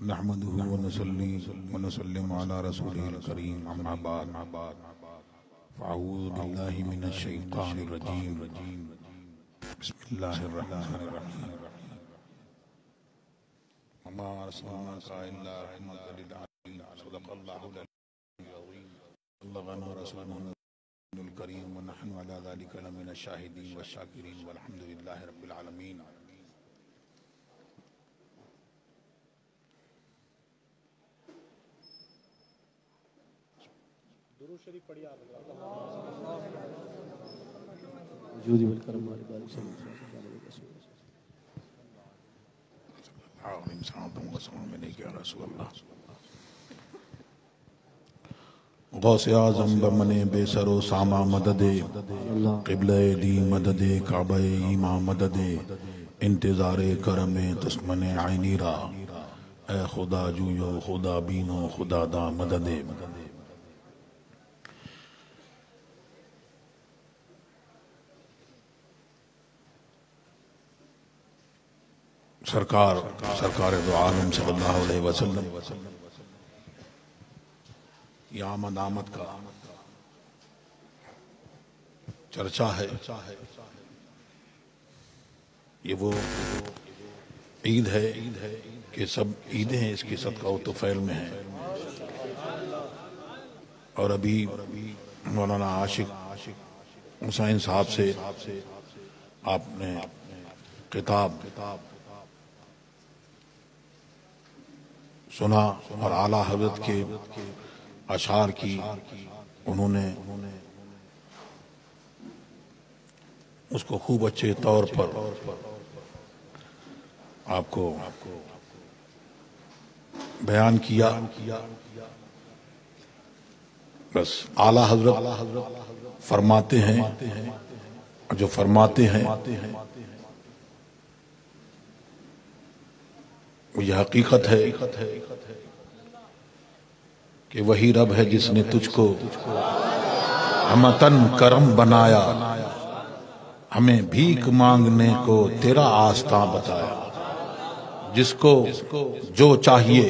नहमदुहु व नसल्ली व नसल्लिमु अला रसूलिल करीम अम्मा बाद फ़अऊज़ु बिल्लाहि मिनश शैतानिर रजीम बिस्मिल्लाहिर रहमानिर रहीम वमा अर्सलनाका इल्ला रहमतल लिल आलमीन सदक़ल्लाहुल अज़ीम बल्लगना रसूलुहुल करीम व नहनु अला ज़ालिका लमिनश शाहिदीन व शाकिरीन वल्हम्दुलिल्लाहि रब्बिल आलमीन। गौसे आज़म बमने बेसरो सामा मददे क़िबले दी मददे काबे ईमा मददे इंतज़ारे करमे तस्मने आइनीरा ए खुदा जूयो खुदा बीनो खुदा दा मददे। सरकार दो आलम सल्लल्लाहु अलैहि वसल्लम ये आमद आमद का चर्चा है। ये वो ईद है कि सब ईदें हैं इसकी सदका तुफैल में है। और अभी मौलाना आशिक हुसैन साहब से आपने किताब सुना और आला हज़रत के अशार की उन्होंने उसको खूब अच्छे तौर पर आपको बयान किया। बस आला हज़रत फरमाते हैं, जो फरमाते हैं ये हकीकत है कि वही रब है जिसने तुझको हमतन करम बनाया, हमें भीख मांगने को तेरा आस्था बताया। जिसको जो चाहिए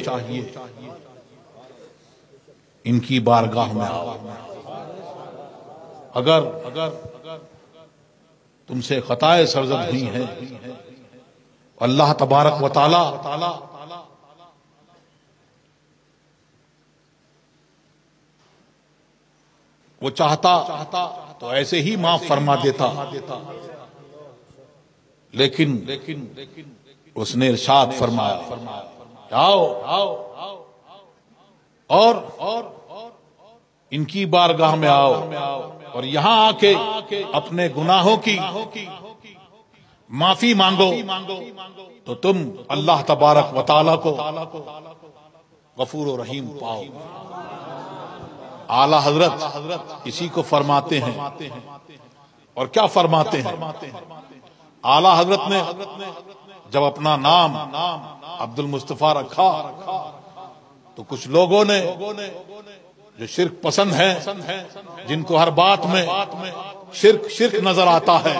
इनकी बारगाह में आओ। अगर तुमसे खताएं सरजद हुई हैं, अल्लाह तबारक व तआला वो चाहता तो ऐसे ही माफ फरमा देता, लेकिन उसने इरशाद फरमाया आओ और इनकी बारगाह में आओ और यहां आके अपने गुनाहों की माफी मांगो तो तुम अल्लाह तबारक व तआला को गफूर और रहीम पाओ। आला हजरत इसी को फरमाते हैं। और क्या फरमाते हैं? आला हजरत ने जब अपना नाम अब्दुल मुस्तफा रखा तो कुछ लोगों ने जो शिर्क पसंद है, जिनको हर बात में शिर्क नजर आता है,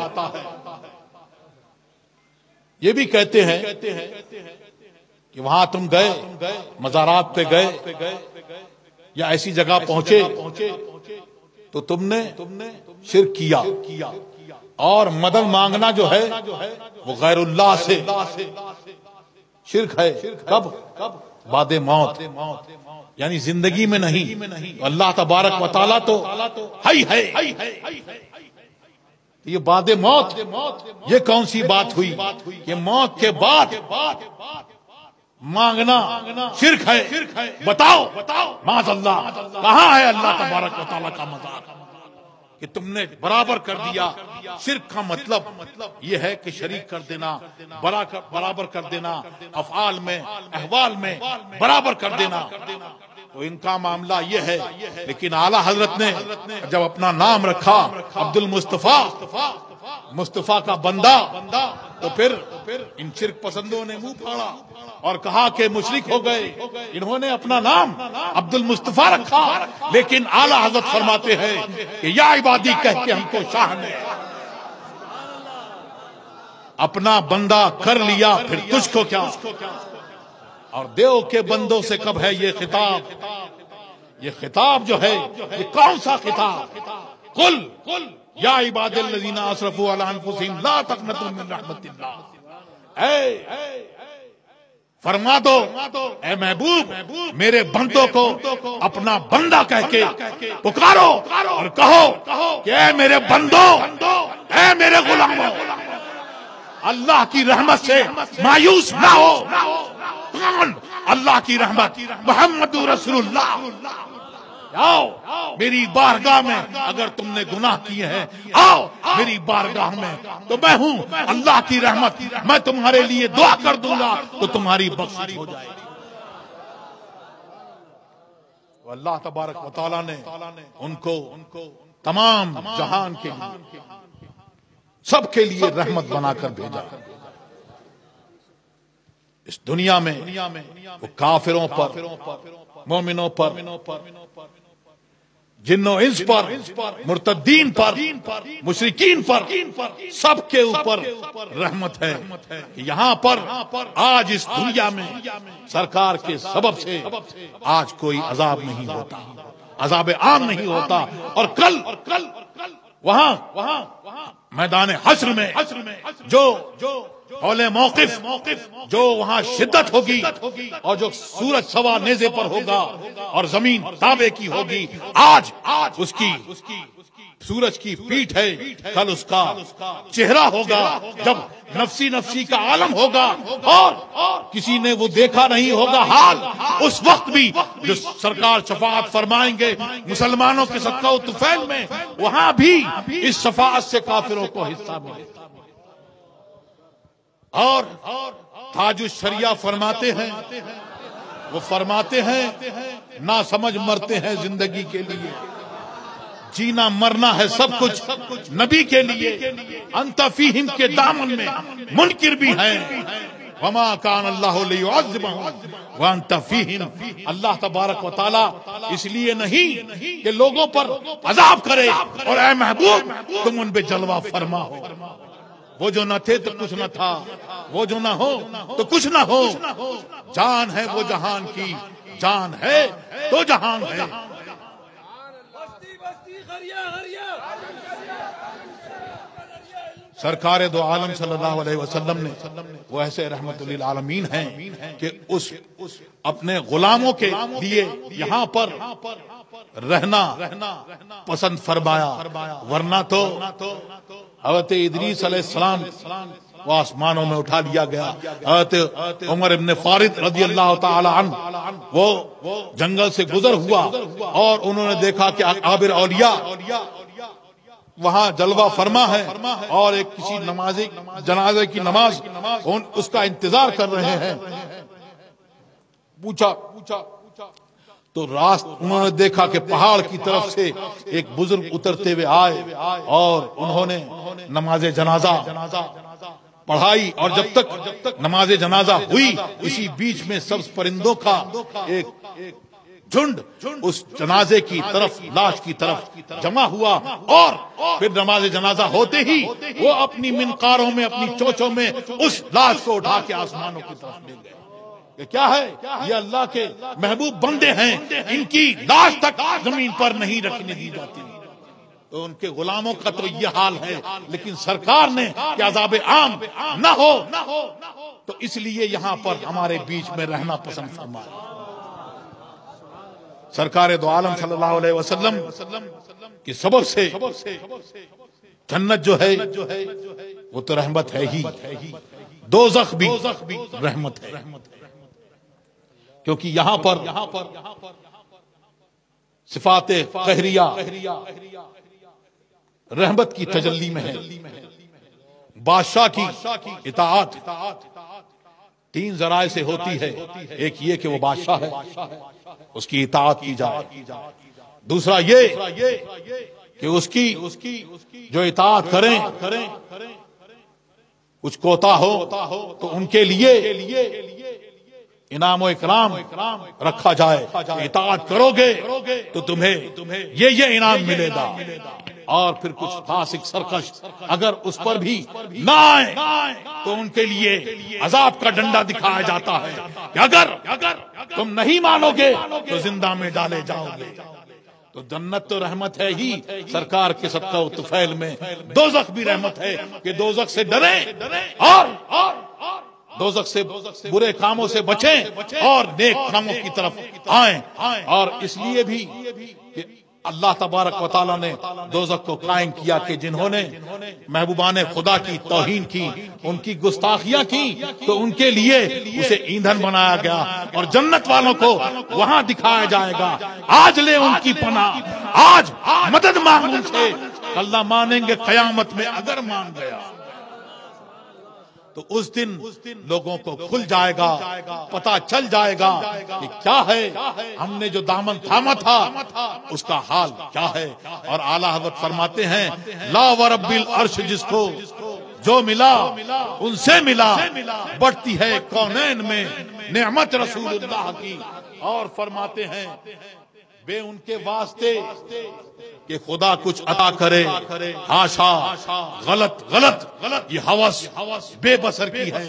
ये भी कहते हैं कि वहां तुम गए, मज़ारात पे गए या ऐसी जगह पहुंचे तो तुमने शिर्क किया। और मदद मांगना जो है वो गैरुल्लाह से शिर्क है। कब? बादे मौत, यानी जिंदगी में नहीं। अल्लाह तबारक व तआला तो है। ये बादे मौत, ये कौन सी बात हुई कि मौत के बाद मांगना शिर्क है? बताओ माज़अल्लाह, कहां है अल्लाह तबारक व तआला का मज़ाक कि तुमने बराबर कर दिया। शिर्क का मतलब यह है कि शरीक कर देना, बराबर कर देना, अफ़आल में अहवाल में बराबर कर देना। तो इनका मामला ये है। लेकिन आला हजरत ने जब अपना नाम रखा अब्दुल मुस्तफा का बंदा, तो फिर इन शिर्क पसंदों ने मुंह फाड़ा और कहा कि मुशरिक हो गए, इन्होंने अपना नाम अब्दुल मुस्तफा रखा। लेकिन आला हजरत फरमाते हैं कि या इबादी कह के हमको शाह ने अपना बंदा कर लिया, फिर तुझको क्या। और देव के बंदों से कब है ये खिताब? ये खिताब जो है ये कौन सा खिताब? कुल या इबादल्लज़ीना असरफू अला अनफुसिहिम ला तक़नतू मिन रहमतिल्लाह। फरमा दो ए महबूब, मेरे बंदों को अपना बंदा कह के पुकारो और कहो कि ए मेरे बंदो, ए मेरे गुलामों, अल्लाह की रहमत से मायूस ना हो। कौन? अल्लाह की रहमत, मुहम्मदुर रसूलुल्लाह। आओ मेरी बारगाह में, अगर तुमने गुनाह किए हैं आओ मेरी बारगाह में, तो मैं हूं अल्लाह की रहमत, मैं तुम्हारे लिए दुआ कर दूंगा तो तुम्हारी बख्शिश हो जाएगी। अल्लाह तबारक व तआला ने उनको तमाम जहान के लिए, सबके लिए रहमत बनाकर भेजा। इस दुनिया में वो काफिरों पर, मोमिनों पर, जिन्नो इंस पर, मुर्तद्दीन पर, मुशरिकीन पर, सबके ऊपर रहमत है कि यहाँ पर आज इस दुनिया में सरकार के सबब से आज कोई अजाब नहीं होता, अजाब आम नहीं होता। और कल वहां मैदान हश्र में जो औले मौकिफ, जो वहां शिद्दत होगी और जो सूरज सवा नेज़े पर होगा और जमीन ताबे की होगी, आज उसकी सूरज की पीठ है, कल उसका चेहरा होगा जब नफसी नफसी का आलम होगा और किसी ने वो देखा नहीं होगा हाल। उस वक्त भी जो सरकार शफाअत फरमाएंगे मुसलमानों के सदका तुफैल में, वहां भी इस शफाअत से काफिरों को हिस्सा मिलेगा। और ताजुश शरिया फरमाते हैं, वो फरमाते हैं ना समझ मरते हैं जिंदगी के लिए, जीना मरना है सब कुछ नबी के लिए। अंत फीहिम के दामन में मुनकिर भी है, वमा कान अल्लाहु लियुअज़्ज़िबहुम व अंत फीहिम। अल्लाह तबारक व तआला इसलिए नहीं कि लोगों पर अजाब करे और ऐ महबूब तुम उन पे जलवा फरमाओ। वो जो न थे तो कुछ न था, वो जो न हो तो कुछ न हो। जान है वो जहान की, जान है तो जहान है। सरकार दो आलम सल्लल्लाहु अलैहि वसल्लम ने वो ऐसे रहमतुल लिल आलमीन हैं कि उस अपने गुलामों के लिए यहाँ पर रहना पसंद फरमाया, वरना तो हज़रत इदरीस अलैहिस्सलाम वो आसमानों में उठा लिया गया। हज़रत उमर इब्न फारिद रज़ियल्लाहु ताला अन्हु वो जंगल से गुजर हुआ और उन्होंने देखा कि आबिर औलिया वहां जलवा फरमा है और एक किसी नमाजी जनाजे की नमाज उसका इंतजार कर रहे हैं। पूछा तो उन्होंने देखा कि पहाड़ की तरफ से एक बुजुर्ग उतरते हुए आए और उन्होंने नमाज जनाजा पढ़ाई। और जब तक नमाज जनाजा हुई, इसी बीच में सब्ज परिंदों का एक झुंड उस जनाजे की तरफ, लाश की तरफ जमा हुआ और फिर नमाज जनाजा होते ही वो अपनी मिनकारों में, अपनी चोंचों में उस लाश को उठा के आसमानों की तरफ ले गए। कि क्या है, ये अल्लाह के महबूब बंदे हैं, इनकी लाश तक जमीन पर नहीं रखने दी जाती। तो उनके गुलामों का तो ये हाल है, लेकिन सरकार ने कि अज़ाब आम न हो, तो इसलिए यहाँ पर हमारे बीच में रहना पसंद फरमाया। सरकार दो आलम सल्लल्लाहु अलैहि वसल्लम के सबब से जन्नत जो है वो तो रहमत है ही, दोज़ख भी रहमत है, क्योंकि यहाँ पर सिफाते कहरिया रहमत की तजल्ली में है। बादशाह की इताअत तीन जराए से होती है। एक ये कि वो बादशाह है, उसकी इताअत की जाए। दूसरा ये कि उसकी जो इताअत करें कुछ कोता हो तो उनके लिए इनाम व इकराम रखा जाए। इताअत करोगे तो तुम्हें ये इनाम मिलेगा। और फिर कुछ फासिक सरकश अगर उस पर भी ना आए तो उनके लिए अजाब का डंडा दिखाया जाता है कि अगर तुम नहीं मानोगे तो जिंदा में डाले जाओगे। तो जन्नत तो रहमत है ही सरकार के सदका तुफैल में, दोजख भी रहमत है कि दोजख से डरे और दोजख से बुरे कामों से बचें और नेक कामों की तरफ आएं। और इसलिए भी कि अल्लाह तबारक व तआला ने दोजख को कायम किया कि जिन्होंने महबूबाने खुदा की तौहीन की, उनकी गुस्ताखियां की, तो उनके लिए उसे ईंधन बनाया गया और जन्नत वालों को वहां दिखाया जाएगा। आज ले उनकी पनाह, आज मदद मांग उनसे, अल्लाह मानेंगे कयामत में अगर मान गया तो उस दिन लोगों को खुल जाएगा, पता चल जाएगा कि क्या है हमने जो दामन थामा था उसका हाल क्या है। और आला हज़रत फरमाते हैं ला व रब्बिल अर्श जिसको जो मिला उनसे मिला, बढ़ती है कौनैन में नेमत रसूलुल्लाह की। और फरमाते हैं वे उनके वास्ते कि खुदा कुछ अता करे, हाशा, गलत गलत ये हवस बेबसर की है।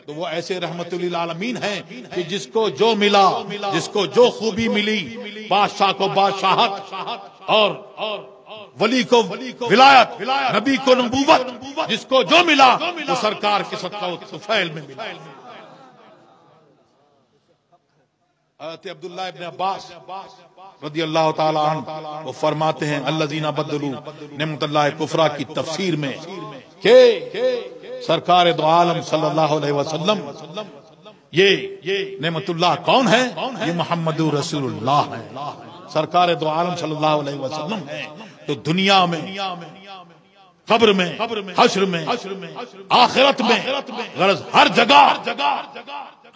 तो वो ऐसे रहमतुल आलमीन है कि जिसको जो मिला, जिसको जो खूबी मिली, बादशाह को बादशाहत और वली को विलायत, नबी को नबूवत, जिसको जो मिला वो सरकार के सदका तुफैल में मिला। अब्दुल्लाह इब्न अब्बास रदियल्लाहु ताला अन्हु वो फरमाते हैं अल्लज़ीना बदलू नेमतुल्लाह कुफरा की तफसीर में के सरकार दो आलम सल्लल्लाहु अलैहि वसल्लम ये नेमतुल्लाह कौन है? ये मोहम्मदुर रसूलुल्लाह है, सरकार दो आलम सल्लल्लाहु अलैहि वसल्लम है। तो दुनिया में, कब्र में, हश्र में, आखिरत में, गरज हर जगह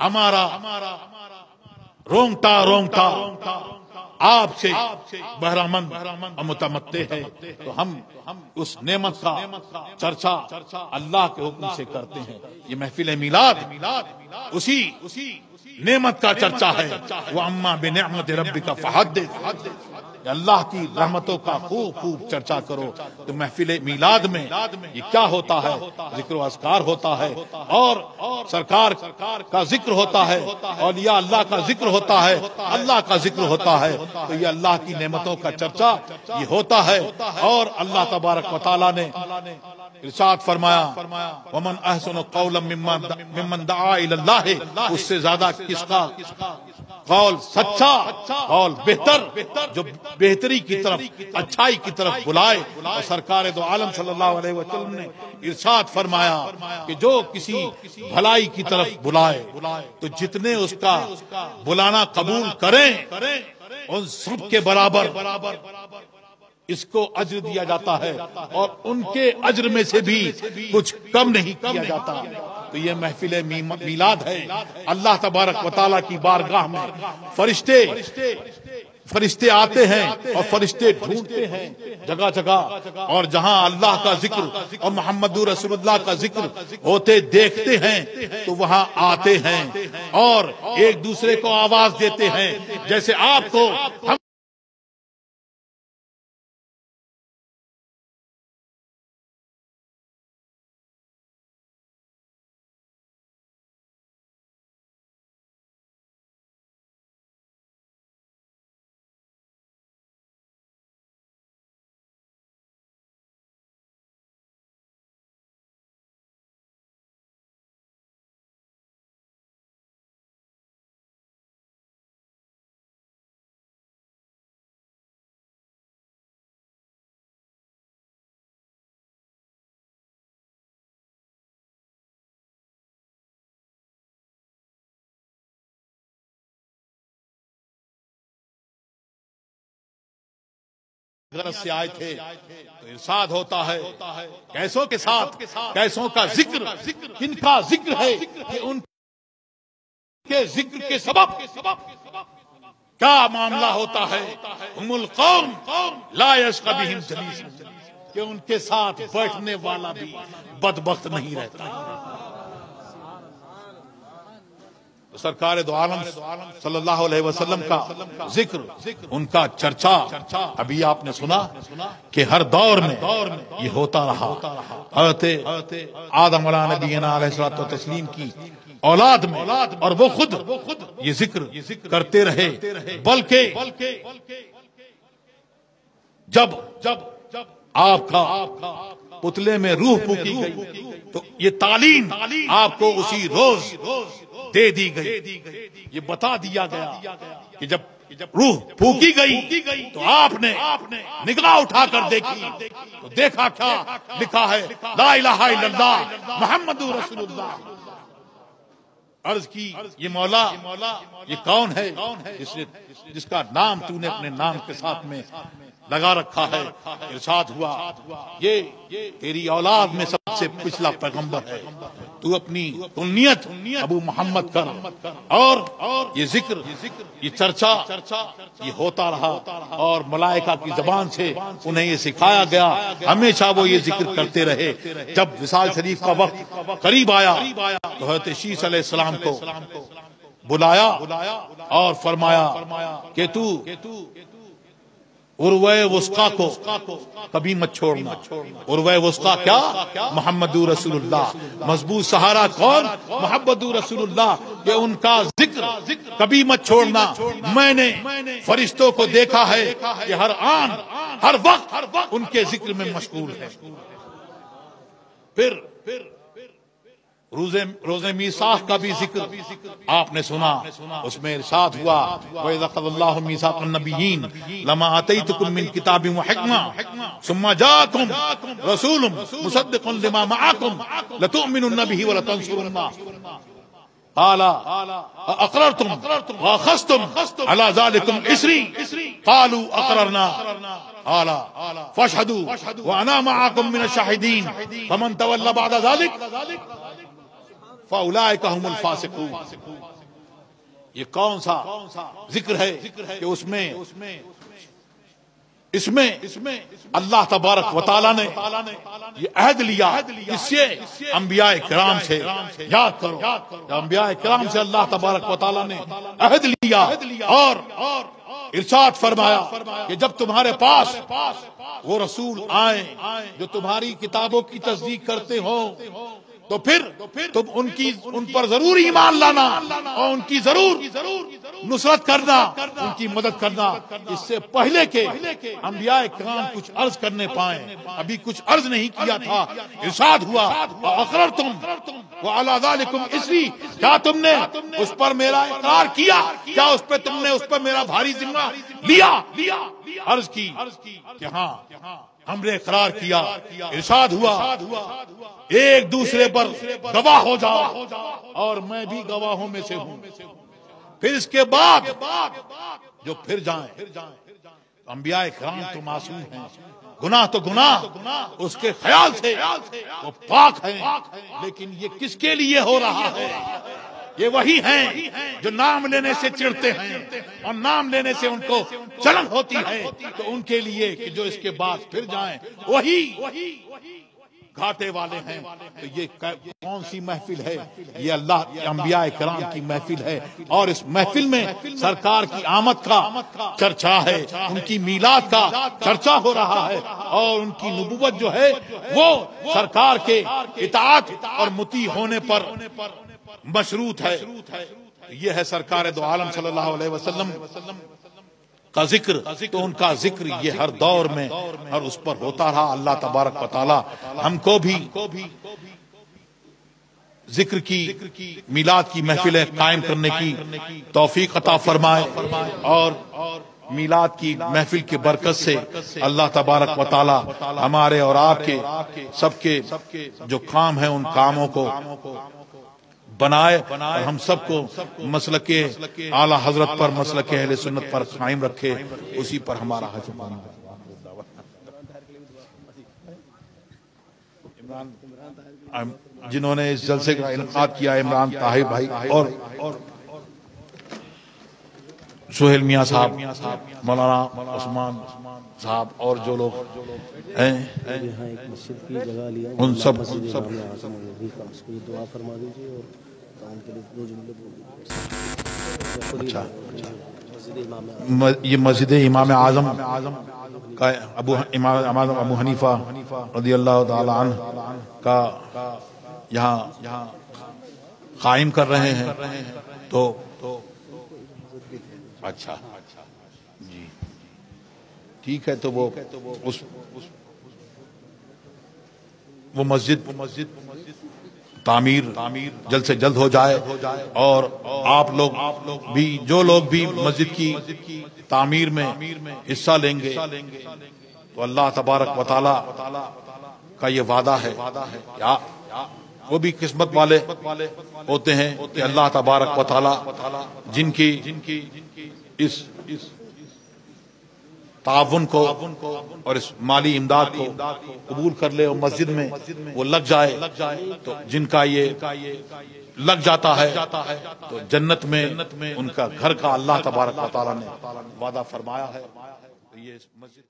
हमारा रोंगटा रोंगटा आपसे बहरामंद और मुतमत्ते है। तो हम उस नेमत का चर्चा अल्लाह के हुक्म से करते हैं। ये महफिल मिलाद उसी नेमत का चर्चा है। वो अम्मा बिनिअमत रब्बिका फहद्दिस, अल्लाह की रहमतों का खूब खूब चर्चा करो। तो महफिल मीलाद में ये क्या होता है? जिक्र अस्कार होता है और सरकार का जिक्र होता है, औलिया अल्लाह का जिक्र होता है, अल्लाह का जिक्र होता है। तो ये अल्लाह की नेमतों का चर्चा ये होता है। और अल्लाह तबारक व तआला ने इरशाद फरमाया वमन अहसनु कौलन मिम्मन दआ इलल्लाह, उससे ज्यादा किसका कौल सच्चा, कौल बेहतर, जो बेहतरी की तरफ, अच्छाई की तरफ बुलाए। और सरकार दो आलम सल्लल्लाहु अलैहि वसल्लम ने इरशाद फरमाया कि जो किसी भलाई की तरफ बुलाए तो जितने उसका बुलाना कबूल करें उन सब के बराबर इसको अज्र दिया जाता है और उनके अज्र में से भी कुछ कम नहीं किया जाता। तो ये महफिल मीलाद है। अल्लाह तबारक व तआला की बारगाह में फरिश्ते आते हैं और फरिश्ते ढूंढते हैं जगह जगह, और जहां अल्लाह का जिक्र और मोहम्मदुर रसूलुल्लाह का जिक्र होते देखते हैं तो वहां आते हैं और एक दूसरे को आवाज देते हैं। जैसे आपको हम गरज से आए थे तो इरशाद होता है कैसों के साथ कैसों का जिक्र, किनका जिक्र है कि उनके जिक्र के सबब क्या मामला होता है। उमुल कौम ला यश्का बिहिम जलीस, कि उनके साथ बैठने वाला भी बदबख्त नहीं रहता। सरकार दो आलम सल्लल्लाहु अलैहि वसल्लम का जिक्र, उनका चर्चा अभी आपने सुना कि हर दौर में ये होता रहा। हज़रत आदम नबीना अलैहिस्सलातु तस्लीम की औलाद में, और वो खुद ये जिक्र करते रहे। बल्कि जब आपका पुतले में रूह फूकी गई तो ये तालीम आपको उसी रोज दे दी गई। ये बता दिया गया कि जब रूह फूकी गई तो आपने निगाह उठाकर देखी तो देखा क्या लिखा है, ला इलाहा इल्लल्लाह मुहम्मदुर रसूलुल्लाह। अर्ज की, ये मौला ये कौन है जिसका नाम तूने अपने नाम के साथ में लगा रखा है। इरशाद हुआ, ये तेरी औलाद में सबसे पिछला पैगंबर है। तू अपनी कुनियत अबू मोहम्मद कर। और ये जिक्र, ये चर्चा ये होता रहा और मलाइका की जबान से उन्हें ये सिखाया गया। हमेशा वो ये जिक्र करते रहे। जब विसाल शरीफ का वक्त करीब आया तो हज़रत शीश अलैहिस्सलाम को बुलाया और फरमाया कि तू उर्वे वुस्का को कभी मत छोड़ना। उर्वे वुस्का क्या? मुहम्मदुर रसूलुल्लाह। मजबूत सहारा कौन? मुहम्मदुर रसूलुल्लाह। ये उनका जिक्र कभी मत छोड़ना। मैंने फरिश्तों को देखा है कि हर आन हर वक्त उनके जिक्र में मशगूल है। फिर रोज़े मीसाख का भी जिक्र आपने सुना। उसमें इरशाद हुआ, वइज़ा क़ज़ल्लाहु मीसाक़न नबिय्यीन लमा आतैतुकुम मिन किताबिन व हिक्मा सुम्मा जाअकुम रसूलुम मुसद्दिक़ुन लिमा मअकुम लतु'मिनुन्न बिही व लतंसुरुन्ना क़ाला अक़ररतुम व अख़ज़्तुम अला ज़ालिकुम इस्री क़ालू अक़ररना क़ाला फ़अशहदू व अना मअकुम मिनश शाहिदीन फ़मन तवल्ला बअद ज़ालिक फ़उलाइका हुमुल फ़ासिक़ून। ये कौन सा जिक्र है कि इसमें अल्लाह तबारक व तआला ने ये अहद लिया। इससे अंबियाए किराम से याद करो, अंबियाए किराम से अल्लाह तबारक व तआला ने अहद लिया और इरशाद फरमाया कि जब तुम्हारे पास वो रसूल आए जो तुम्हारी किताबों की तस्दीक करते हो तो फिर तुम उन पर जरूर ईमान लाना और उनकी जरूर नुसरत करना, उनकी मदद करना। इससे पहले के अंबियाए किराम कुछ अर्ज करने पाए, अभी कुछ अर्ज नहीं किया था। इरशाद हुआ, अक़ररतुम व अला ज़ालिकुम इस्री, क्या तुमने उस पर मेरा इक़रार किया? क्या तुमने उस पर मेरा भारी जिम्मा लिया? अर्ज की कि हाँ हमने इक़रार किया। इरशाद हुआ, एक दूसरे पर गवाह हो जाओ और मैं भी गवाहों में से हूं। फिर इसके बाद जो फिर जाएं, अंबियाए किराम तो मासूम हैं, गुनाह तो गुनाह उसके ख्याल से वो पाक हैं, लेकिन ये किसके लिए हो रहा है? ये वही हैं जो नाम लेने से चिढ़ते हैं और नाम लेने से उनको जलन होती है। तो उनके लिए कि जो इसके बाद फिर जाएं, वही घाटे वाले हैं। तो ये कौन सी महफिल है? ये अल्लाह के अंबियाए किराम की महफिल है और इस महफिल में सरकार की आमद का चर्चा है, उनकी मीलाद का चर्चा हो रहा है और उनकी नबुव्वत जो है वो सरकार के इताअत और मुती होने पर मशरूत है। ये है सरकार दो आलम सल्लल्लाहु अलैहि वसल्लम का जिक्र। तो उनका जिक्र ये हर दौर में और उस पर होता रहा। अल्लाह तबारक व तआला हमको भी जिक्र की मिलाद की महफिलें कायम करने की तौफीक अता फरमाए और मिलाद की महफिल की बरकत से अल्लाह तबारक व तआला हमारे और आपके सबके जो काम है उन कामों को बनाए और हम सबको मसलके आला हजरत पर, मसलके अहले सुन्नत पर कायम रखे। उसी पर हमारा हज बना। जिन्होंने इस जलसे का इनकाद किया, इमरान ताहिर भाई और सुहेल मियाँ साहब, मौलाना उस्मान साहब और जो लोग हैं उन सब दुआ फरमा दीजिए। अच्छा, ये मस्जिद इमाम आजम का इमाम अबू हनीफा रज़ियल्लाहु ताला अन्हु का यहाँ कायम कर रहे हैं। तो अच्छा जी, ठीक है। तो वो मस्जिद तामीर जल्द से जल्द हो जाए, और आप लोग भी, जो लोग भी मस्जिद की तामीर में हिस्सा लेंगे, तो अल्लाह तबारक व तआला का ये वादा है क्या, वो भी किस्मत वाले होते हैं कि अल्लाह तबारक व तआला जिनकी इस ताउन को और इस माली इमदाद को कबूल कर ले और मस्जिद में वो लग जाए, तो जिनका ये लग जाता है तो जन्नत में उनका घर का अल्लाह तबारक व तआला ने वादा फरमाया है। तो ये मस्जिद